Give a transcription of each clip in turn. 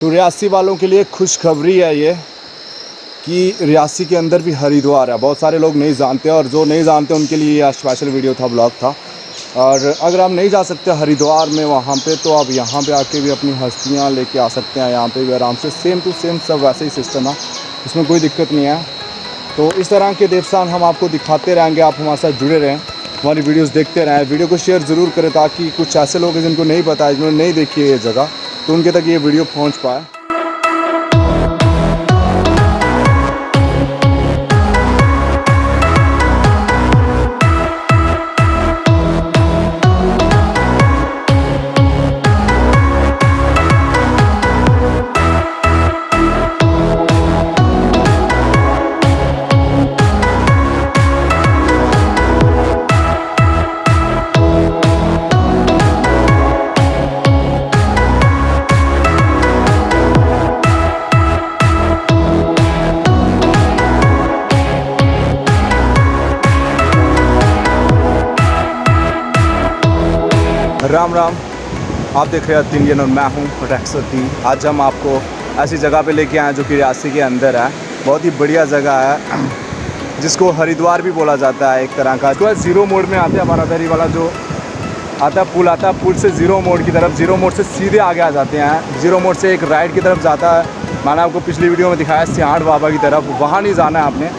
तो रियासी वालों के लिए खुशखबरी है ये कि रियासी के अंदर भी हरिद्वार है। बहुत सारे लोग नहीं जानते और जो नहीं जानते उनके लिए यह स्पेशल वीडियो था, ब्लॉग था। और अगर आप नहीं जा सकते हरिद्वार में वहाँ पे, तो आप यहाँ पे आके भी अपनी हस्तियाँ लेके आ सकते हैं। यहाँ पे भी आराम से सेम टू सेम सब वैसे ही सिस्टम है, इसमें कोई दिक्कत नहीं है। तो इस तरह के देवस्थान हम आपको दिखाते रहेंगे, आप हमारे साथ जुड़े रहें, हमारी वीडियोस देखते रहें। वीडियो को शेयर ज़रूर करें ताकि कुछ ऐसे लोग हैं जिनको नहीं पता है, जिन्होंने नहीं देखी है ये जगह, तो उनके तक ये वीडियो पहुँच पाए। राम राम, आप देख रहे हैं इंडियन और मैं हूँ रैक्सती। आज हम आपको ऐसी जगह पे लेके आए जो कि रियासी के अंदर है। बहुत ही बढ़िया जगह है जिसको हरिद्वार भी बोला जाता है एक तरह का। तो ज़ीरो मोड़ में आते हैं, बारादरी वाला जो आता है पुल आता है, पुल से ज़ीरो मोड़ की तरफ, ज़ीरो मोड़ से सीधे आगे आ जाते हैं। ज़ीरो मोड़ से एक राइट की तरफ जाता है, मैंने आपको पिछली वीडियो में दिखाया सियाड़ बाबा की तरफ। वहाँ नहीं जाना है आपने,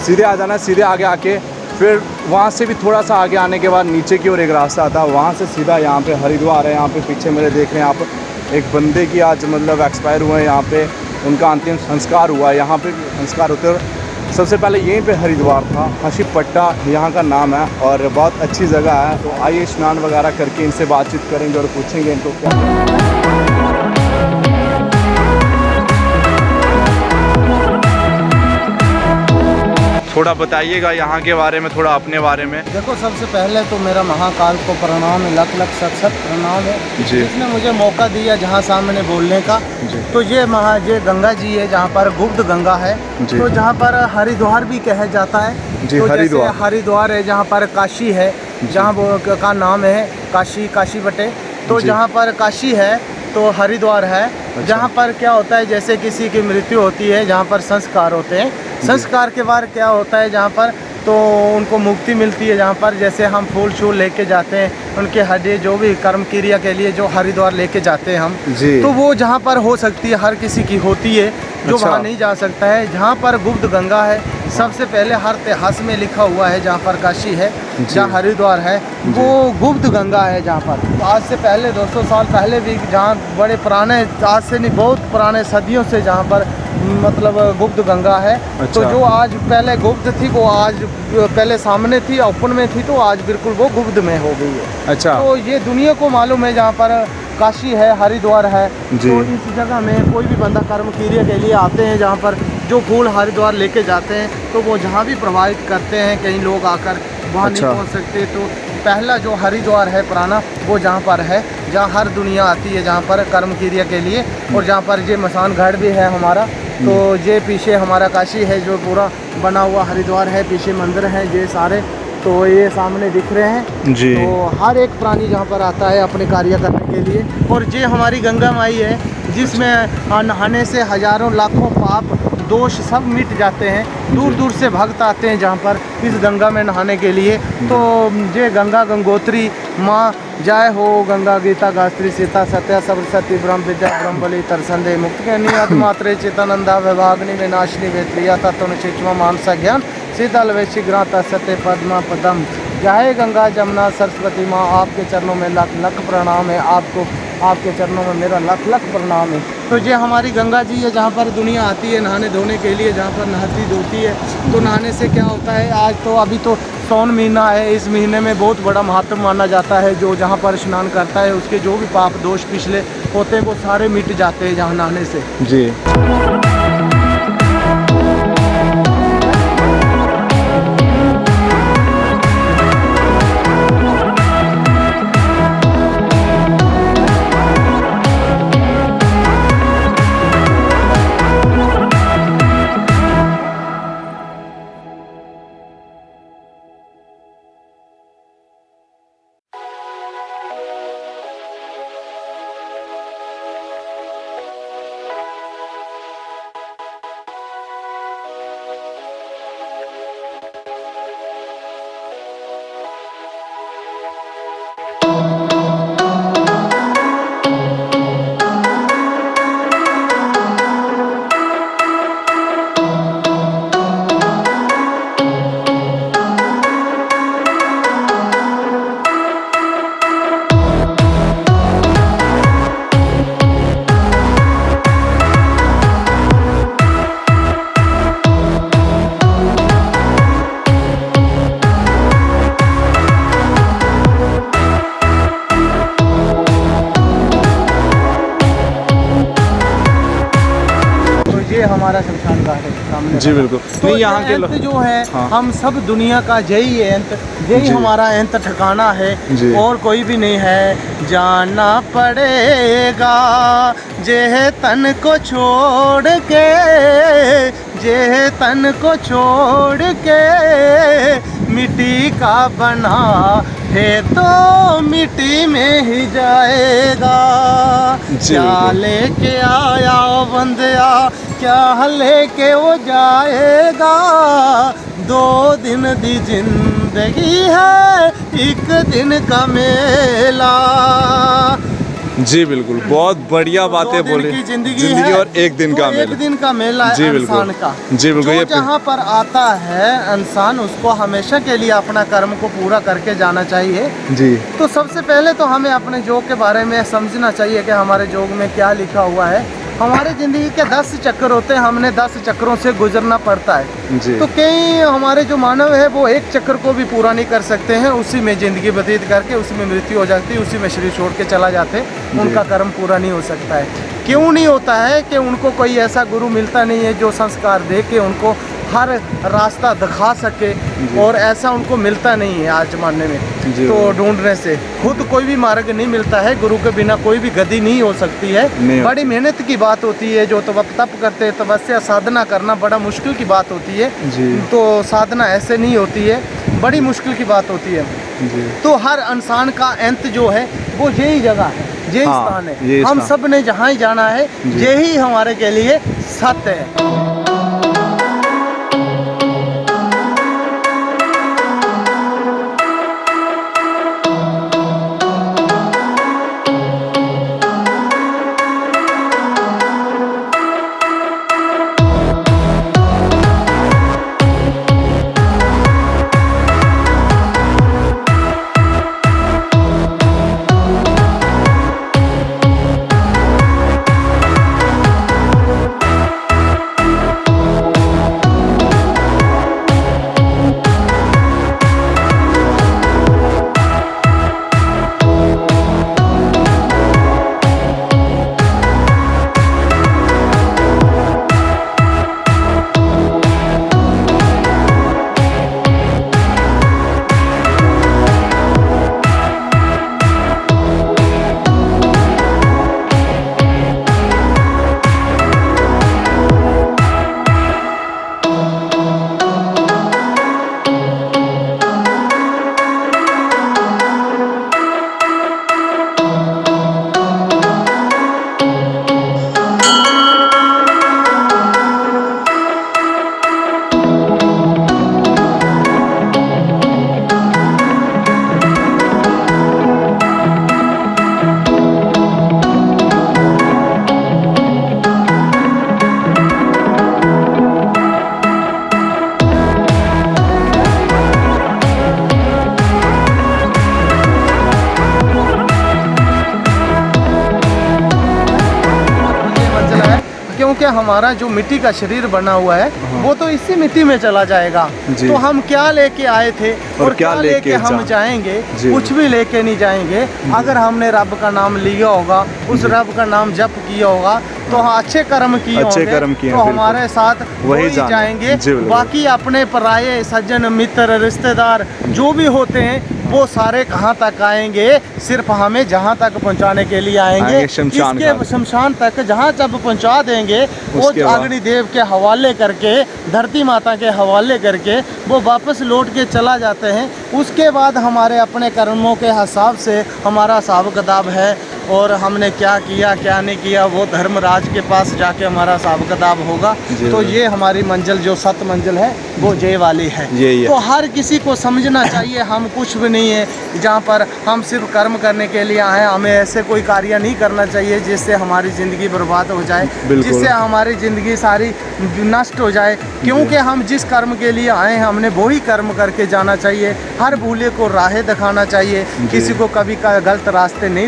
सीधे आ जाना है। सीधे आगे आके फिर वहाँ से भी थोड़ा सा आगे आने के बाद नीचे की ओर एक रास्ता आता है, वहाँ से सीधा यहाँ पे हरिद्वार है। यहाँ पे पीछे मेरे देख रहे हैं आप, एक बंदे की आज मतलब एक्सपायर हुए हैं यहाँ पे, उनका अंतिम संस्कार हुआ है। यहाँ पे संस्कार होते हुए सबसे पहले यहीं पे हरिद्वार था, हशीपट्टा यहाँ का नाम है और बहुत अच्छी जगह है। तो आइए स्नान वगैरह करके इनसे बातचीत करेंगे और पूछेंगे इनको क्या। थोड़ा बताइएगा यहाँ के बारे में, थोड़ा अपने बारे में। देखो, सबसे पहले तो मेरा महाकाल को प्रणाम है, लख लख सत सत प्रणाम है जी। जिसने मुझे मौका दिया जहाँ सामने बोलने का। जी। तो ये गंगा जी है जहाँ पर गुप्त गंगा है, तो जहाँ पर हरिद्वार भी कहा जाता है। जी, तो हरिद्वार। जैसे हरिद्वार है जहाँ पर काशी है, जहाँ वो का नाम है काशी, काशी बटे। तो जहाँ पर काशी है तो हरिद्वार है। अच्छा। जहाँ पर क्या होता है, जैसे किसी की मृत्यु होती है, जहाँ पर संस्कार होते हैं, संस्कार के बाद क्या होता है जहाँ पर तो उनको मुक्ति मिलती है। जहाँ पर जैसे हम फूल शूल लेके जाते हैं, उनके हड्डी जो भी कर्म क्रिया के लिए जो हरिद्वार लेके जाते हैं हम जी। तो वो जहाँ पर हो सकती है, हर किसी की होती है, जो अच्छा। वहाँ नहीं जा सकता है। जहाँ पर गुप्त गंगा है, सबसे पहले हर इतिहास में लिखा हुआ है, जहाँ पर काशी है, जहाँ हरिद्वार है, वो गुप्त गंगा है। जहाँ पर तो आज से पहले 200 साल पहले भी, जहाँ बड़े पुराने, आज से नहीं बहुत पुराने सदियों से जहाँ पर मतलब गुप्त गंगा है। अच्छा। तो जो आज पहले गुप्त थी वो आज पहले सामने थी, ओपन में थी, तो आज बिल्कुल वो गुप्त में हो गई है। अच्छा। तो ये दुनिया को मालूम है जहाँ पर काशी है, हरिद्वार है। जी। तो इस जगह में कोई भी बंदा कर्म क्रिया के लिए आते हैं, जहाँ पर जो फूल हरिद्वार लेके जाते हैं, तो वो जहाँ भी प्रभावित करते हैं, कई लोग आकर वहाँ अच्छा। नहीं पहुँच सकते। तो पहला जो हरिद्वार है पुराना, वो जहाँ पर है, जहाँ हर दुनिया आती है, जहाँ पर कर्म क्रिया के लिए। और जहाँ पर ये मसान घाट भी है हमारा, तो ये पीछे हमारा काशी है जो पूरा बना हुआ हरिद्वार है, पीछे मंदिर है ये सारे, तो ये सामने दिख रहे हैं जी। तो हर एक प्राणी जहाँ पर आता है अपने कार्य करने के लिए। और ये हमारी गंगा माई है, जिसमें नहाने से हजारों लाखों पाप दोष सब मिट जाते हैं। दूर दूर से भक्त आते हैं जहाँ पर इस गंगा में नहाने के लिए। तो ये गंगा गंगोत्री माँ जय हो, गंगा गीता गायत्री सीता सत्या सरस्वती ब्रह्म विद्या ब्रह्म बलि तरसंदे मुक्त के नियत मात्रे चितानंदा विभागनि विनाशिनी वेत्रिया तत्व शिक्षमा मानसा ज्ञान शीतल वैश्य ग्राता सत्य पद्मा पदम। जय गंगा जमुना सरस्वती माँ, आपके चरणों में लख लख प्रणाम है, आपको आपके चरणों में मेरा लख लख प्रणाम है। तो ये हमारी गंगा जी है जहाँ पर दुनिया आती है नहाने धोने के लिए, जहाँ पर नहाती धोती है। तो नहाने से क्या होता है, आज तो अभी तो सावन महीना है, इस महीने में बहुत बड़ा महत्व माना जाता है। जो जहाँ पर स्नान करता है उसके जो भी पाप दोष पिछले होते हैं वो सारे मिट जाते हैं जहाँ नहाने से। जी। ये हमारा शमशान घाट है सामने। जी बिल्कुल। तो नहीं यहाँ के अंत जो है हाँ। हम सब दुनिया का यही अंत, यही हमारा अंत ठिकाना है, और कोई भी नहीं है। जाना पड़ेगा जे तन को छोड़ के, जे तन को छोड़ के, मिट्टी का बना है तो मिट्टी में ही जाएगा। क्या लेके आया ओ बंदिया, क्या लेके वो जाएगा। 2 दिन दी जिंदगी है, एक दिन का मेला। जी बिल्कुल, बहुत बढ़िया बातें बोली। जिंदगी है और एक दिन का मेला, एक दिन का मेला है इंसान का। जी बिल्कुल। जो जहाँ पर आता है इंसान, उसको हमेशा के लिए अपना कर्म को पूरा करके जाना चाहिए। जी। तो सबसे पहले तो हमें अपने जोग के बारे में समझना चाहिए कि हमारे जोग में क्या लिखा हुआ है। हमारे ज़िंदगी के 10 चक्कर होते हैं, हमने 10 चक्रों से गुजरना पड़ता है। जी। तो कई हमारे जो मानव है वो एक चक्कर को भी पूरा नहीं कर सकते हैं, उसी में ज़िंदगी व्यतीत करके उसी में मृत्यु हो जाती है, उसी में शरीर छोड़ के चला जाते, उनका कर्म पूरा नहीं हो सकता है। क्यों नहीं होता है कि उनको कोई ऐसा गुरु मिलता नहीं है जो संस्कार दे के उनको हर रास्ता दिखा सके, और ऐसा उनको मिलता नहीं है आज ज़माने में। तो ढूंढने से खुद कोई भी मार्ग नहीं मिलता है, गुरु के बिना कोई भी गति नहीं हो सकती है। बड़ी मेहनत की बात होती है, जो तप करते तपस्या साधना करना बड़ा मुश्किल की बात होती है। तो साधना ऐसे नहीं होती है, बड़ी मुश्किल की बात होती है। तो हर इंसान का अंत जो है वो यही जगह है, यही स्थान है। हम सब ने जहाँ ही जाना है, यही हमारे के लिए सत्य है। क्योंकि हमारा जो मिट्टी का शरीर बना हुआ है वो तो इसी मिट्टी में चला जाएगा। तो हम क्या लेके आए थे और क्या लेके हम जाएंगे? कुछ भी लेके नहीं जाएंगे। अगर हमने रब का नाम लिया होगा, उस रब का नाम जप किया होगा, तो अच्छे कर्म किए होंगे, तो हमारे साथ वही जाएंगे। बाकी अपने पराये सज्जन मित्र रिश्तेदार जो भी होते हैं वो सारे कहाँ तक आएंगे? सिर्फ हमें जहाँ तक पहुँचाने के लिए आएंगे, इसके शमशान तक। जहाँ जब पहुँचा देंगे वो अग्नि देव के हवाले करके, धरती माता के हवाले करके वो वापस लौट के चला जाते हैं। उसके बाद हमारे अपने कर्मों के हिसाब से हमारा हिसाब किताब है, और हमने क्या किया क्या नहीं किया वो धर्मराज के पास जाके हमारा हिसाब किताब होगा। तो ये हमारी मंजिल जो 7 मंजिल है वो ये वाली है। तो हर किसी को समझना चाहिए हम कुछ भी नहीं है जहाँ पर हम सिर्फ कर्म करने के लिए आए। हमें ऐसे कोई कार्य नहीं करना चाहिए जिससे हमारी ज़िंदगी बर्बाद हो जाए, जिससे हमारी ज़िंदगी सारी नष्ट हो जाए। क्योंकि हम जिस कर्म के लिए आए हैं हमने वही कर्म करके जाना चाहिए। हर भूले को राहें दिखाना चाहिए, किसी को कभी का गलत रास्ते नहीं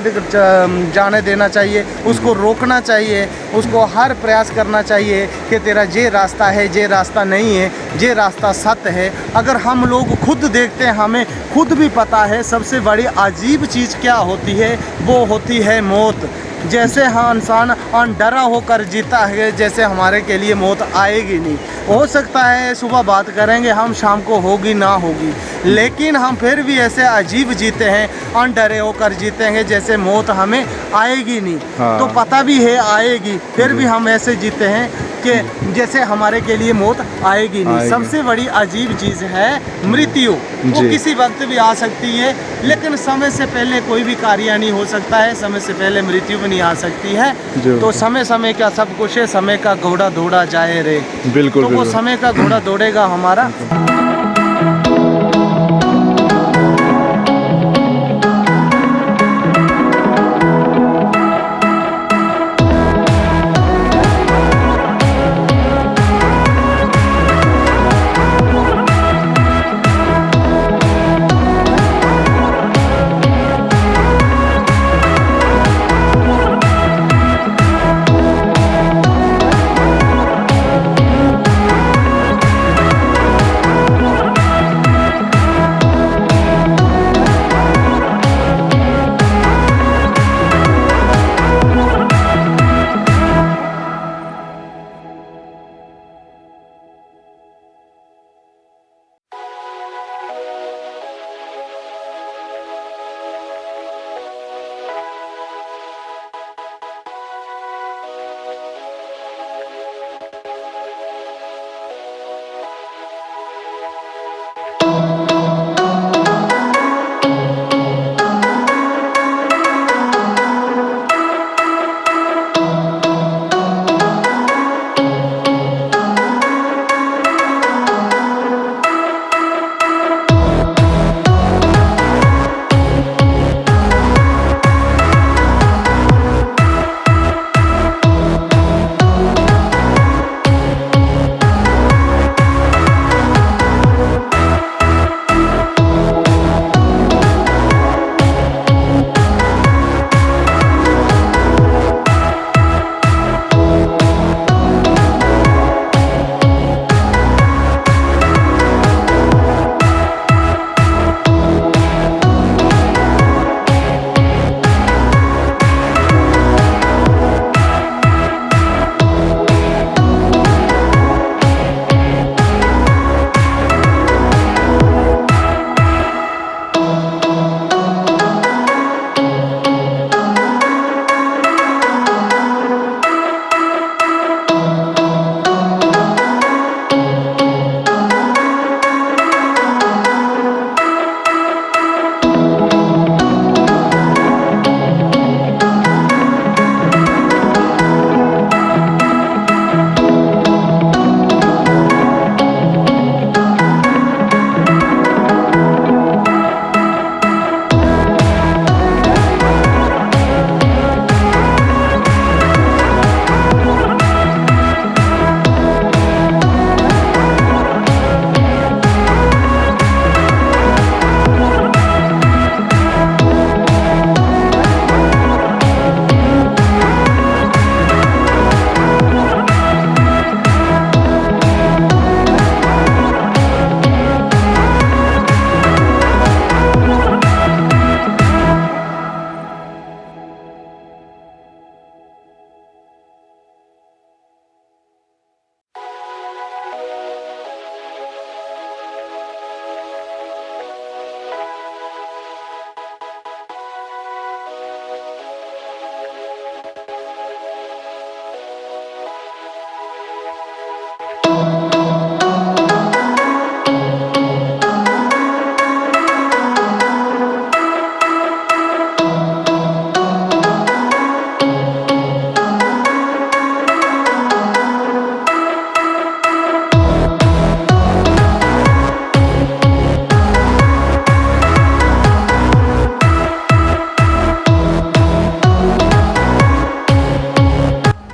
जाने देना चाहिए, उसको रोकना चाहिए, उसको हर प्रयास करना चाहिए कि तेरा ये रास्ता है, ये रास्ता नहीं है, ये रास्ता सत्य है। अगर हम लोग खुद देखते हैं, हमें खुद भी पता है सबसे बड़ी अजीब चीज़ क्या होती है, वो होती है मौत। जैसे हाँ इंसान डरा होकर जीता है, जैसे हमारे के लिए मौत आएगी नहीं। हो सकता है सुबह बात करेंगे हम, शाम को होगी ना होगी, लेकिन हम फिर भी ऐसे अजीब जीते हैं, डरे होकर जीतेंगे जैसे मौत हमें आएगी नहीं। हाँ। तो पता भी है आएगी, फिर भी हम ऐसे जीते हैं कि जैसे हमारे के लिए मौत आएगी नहीं। सबसे बड़ी अजीब चीज़ है मृत्यु। वो किसी वक्त भी आ सकती है, लेकिन समय से पहले कोई भी कार्य नहीं हो सकता है, समय से पहले मृत्यु भी नहीं आ सकती है। तो समय समय का सब कुछ है, समय का घोड़ा दौड़ा जाए रे। बिल्कुल, तो वो समय का घोड़ा दौड़ेगा हमारा।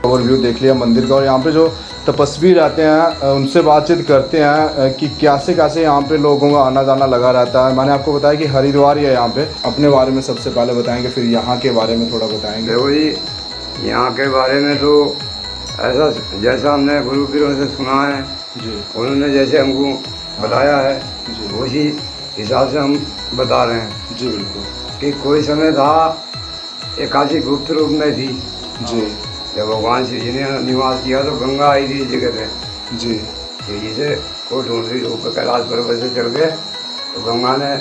ओवरव्यू देख लिया मंदिर का। और यहाँ पे जो तपस्वी रहते हैं उनसे बातचीत करते हैं कि कैसे कैसे यहाँ पे लोगों का आना जाना लगा रहता है। मैंने आपको बताया कि हरिद्वार ही है यहाँ पे। अपने बारे में सबसे पहले बताएंगे, फिर यहाँ के बारे में थोड़ा बताएंगे। देखो जी, यहाँ के बारे में तो ऐसा जैसा हमने गुरु पीरों से सुना है जी, उन्होंने जैसे हमको बताया है उसी हिसाब से हम बता रहे हैं जी बिल्कुल। कि कोई समय था ये काशी गुप्त रूप में थी। जी जब भगवान श्री जी ने निवास किया तो गंगा आई थी इस जगह पे। जी श्री जी से को ढूंढ रही ऊपर कैलाश पर्वत से चल गए तो गंगा ने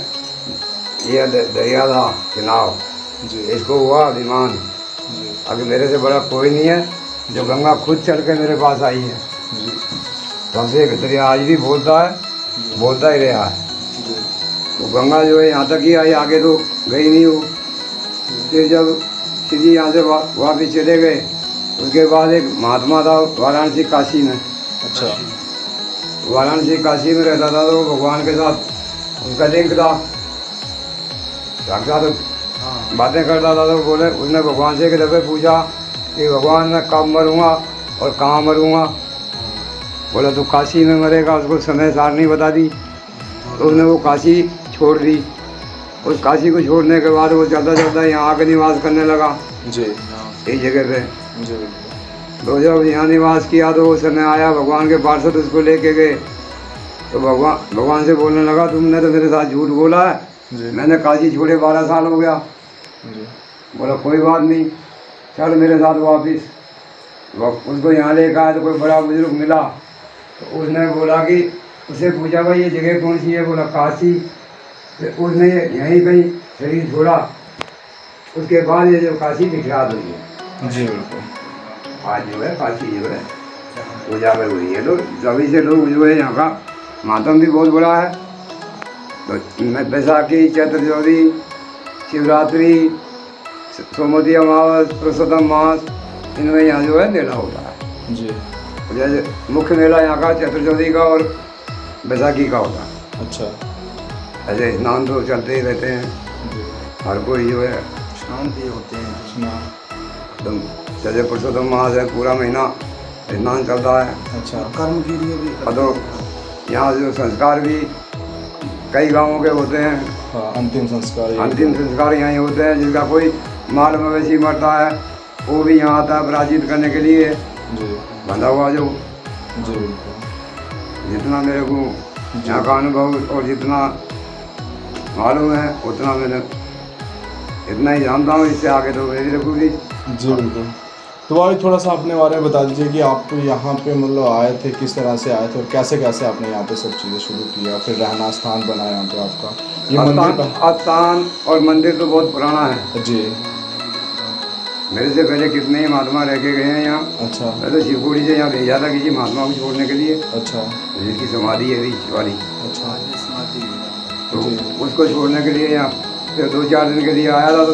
ये दरिया था चुनाव, जी इसको हुआ अभिमान जी अभी मेरे से बड़ा कोई नहीं है, जो गंगा खुद चल के मेरे पास आई है। जी सबसे एक दरिया आज भी बोलता है, बोलता ही रहा है। जी तो गंगा जो है यहाँ तक ही आई, आगे तो गई नहीं हो। फिर जब श्री जी यहाँ से वापिस चले गए उसके बाद एक महात्मा था वाराणसी काशी में। अच्छा वाराणसी काशी में रहता था तो भगवान के साथ उनका लिंक था, साक्षात बातें करता था। तो बोले उसने भगवान से एक दफ़े पूछा कि भगवान मैं कब मरूँगा और कहाँ मरूँगा। बोला तो काशी में मरेगा, उसको समय सारणी बता दी। तो उसने वो काशी छोड़ दी। उस काशी को छोड़ने के बाद वो चलता चलता यहाँ आकर निवास करने लगा जी इस जगह पे। जी तो जब यहाँ निवास किया तो वो समय आया, भगवान के पार्षद उसको लेके गए। तो भगवान से बोलने लगा तुमने तो मेरे साथ झूठ बोला है, जी मैंने काशी छोड़े 12 साल हो गया। जी बोला कोई बात नहीं, चल मेरे साथ वापिस। उसको यहाँ लेकर आया तो कोई बड़ा बुजुर्ग मिला। तो उसने बोला कि उससे पूछा भाई ये जगह कौन सी है। बोला काशी। तो उसने यहीं कहीं शरीर छोड़ा। उसके बाद ये जो काशी विख्यात हुई है, जी बिल्कुल आज जो है काशी जो है उजागर हुई है। तो तभी से लोग जो है यहाँ का मातम भी बहुत बड़ा है। तो बैसाखी, चैत्र चौदह, शिवरात्रि, सोमवती अमावस, पुरुषोत्तम मास, इनमें यहाँ जो है मेला होता है। जी जैसे मुख्य मेला यहाँ का चैत्र चौदह का और बैसाखी का होता है। अच्छा ऐसे स्नान तो चलते ही रहते हैं, जी हर कोई जो है स्नान भी होते हैं। एकदम। जैसे पुरुषोत्तम मास है, पूरा महीना स्नान चलता है। अच्छा कर्म के लिए भी और तो यहाँ जो संस्कार भी कई गांवों के होते हैं। हाँ अंतिम संस्कार यही अंतिम संस्कार यहाँ ही होते हैं। जिनका कोई माल मवेशी मरता है वो भी यहाँ आता है प्रायश्चित करने के लिए। जी बंधा हुआ जो जी बिल्कुल जितना मेरे को यहाँ का अनुभव और जितना मालूम है उतना मैंने इतना ही जानता हूँ। इससे आगे तो मेरी रखूँगी। जी बिल्कुल। तो भाई थोड़ा सा अपने बारे में बता दीजिए कि आप यहाँ पे मतलब आए थे, किस तरह से आए थे और कैसे कैसे आपने यहाँ पे सब चीज़ें शुरू किया, फिर रहना स्थान बना यहाँ पे आपका ये मंदिर स्थान और मंदिर तो बहुत पुराना है। जी मेरे से पहले कितने ही महात्मा रह के गए हैं यहाँ। अच्छा मैं तो शिवपुरी से यहाँ भेजा था किसी महात्मा को छोड़ने के लिए, अच्छा जिसकी समाधि है बीच वाली। अच्छा तो जी उसको छोड़ने के लिए यहाँ फिर 2-4 दिन के लिए आया था। तो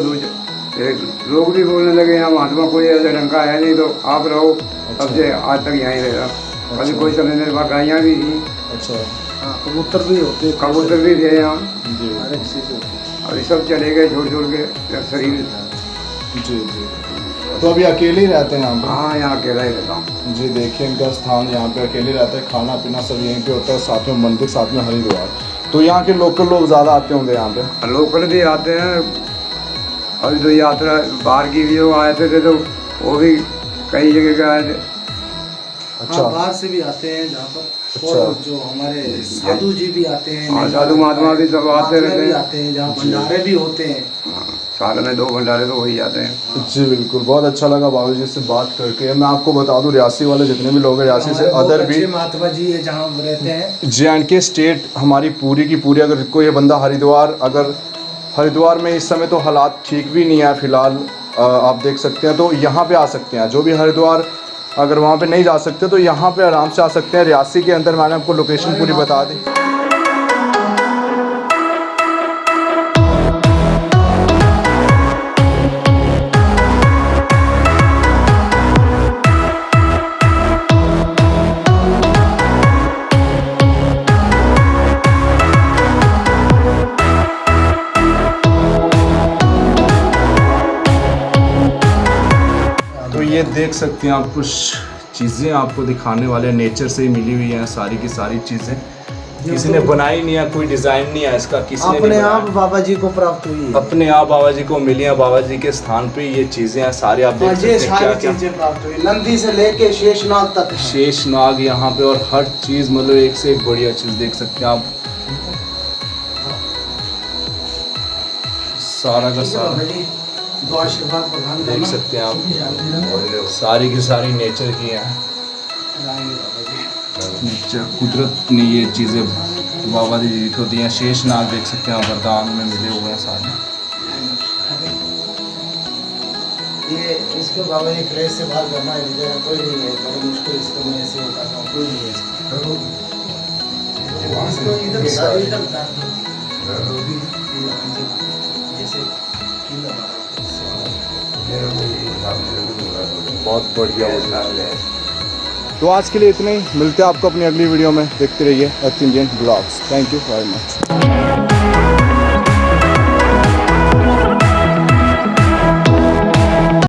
फिर लोग भी बोलने लगे यहाँ महात्मा कोई ऐसा ढंग का है नहीं, तो आप रहो। तब से आज तक यहीं रह रहा। कभी कोई समय मेरे पास गाइयाँ भी थी, अच्छा कबूतर भी होते हैं, कबूतर भी थे यहाँ। जी हर एक चीज़ होती है। अभी सब चले गए छोड़ के जब शरीर। जी जी। तो अभी अकेले ही रहते हैं यहाँ पे? हाँ यहाँ अकेला ही रहता हूँ। जी देखिए इनका स्थान यहाँ पे अकेले रहते हैं, खाना पीना सब यहीं पे होता है, साथ में मंदिर, साथ में हरिद्वार। तो यहाँ के लोकल लोग ज़्यादा आते होंगे यहाँ पे? लोकल भी आते हैं। अभी तो यात्रा बाहर की भी जो आए थे तो वो भी कई जगह के आए थे। अच्छा बाहर से भी आते हैं जहाँ पर। अच्छा। और जो हमारे साधु जी भी आते हैं, हाँ, साधु महात्मा भी सब आते रहते भी हैं। आते हैं, जहाँ भंडारे भी होते हैं। हाँ, साल में 2 भंडारे तो हो ही जाते हैं। जी बिल्कुल। बहुत अच्छा लगा बाबू जी से बात करके। मैं आपको बता दूं रियासी वाले जितने भी लोग हैं रियासी से हमारे अदर बहुत भी अच्छे महात्मा जी है जहाँ रहते हैं। JNK स्टेट हमारी पूरी की पूरी, अगर कोई ये बंदा हरिद्वार में इस समय तो हालात ठीक भी नहीं है फ़िलहाल, आप देख सकते हैं, तो यहाँ पे आ सकते हैं। जो भी हरिद्वार अगर वहाँ पे नहीं जा सकते तो यहाँ पे आराम से आ सकते हैं। रियासी के अंदर मैंने आपको लोकेशन पूरी बता दी। ये देख सकते हैं आप, कुछ चीज़ें आपको दिखाने वाले नेचर से ही मिली हुई हैं सारी की सारी चीज़ें। किसी ने बनाई नहीं है, कोई डिज़ाइन नहीं है इसका, किसी ने अपने आप बाबा जी को प्राप्त हुई है। अपने आप बाबा जी को मिली है। बाबा जी के स्थान पे ये चीज़ें हैं सारी, आप देख सकते हैं क्या क्या चीजें प्राप्त हुई, नंदी से लेके शेषनाग तक है। शेषनाग यहाँ पे, और हर चीज़ मतलब एक से एक बढ़िया चीज़ देख सकते हैं आप। सारा का सारा देख सकते हैं आप, सारी की सारी नेचर की हैं। नेचर, कुदरत ने ये चीज़ें बाबा जी को दी हैं। शेषनाग देख सकते हैं, वरदान में मिले हुए हैं सारे। ये इसको बाबा जी क्लेश से बाहर करना है, कोई नहीं है, बड़ी मुश्किल इसको मैं ऐसे वो करता हूँ, कोई नहीं है इसको इधर जैसे बहुत बढ़िया होता है। तो आज के लिए इतना ही, मिलते हैं आपको अपनी अगली वीडियो में। देखते रहिए अर्थ Indian blogs. Thank you very much.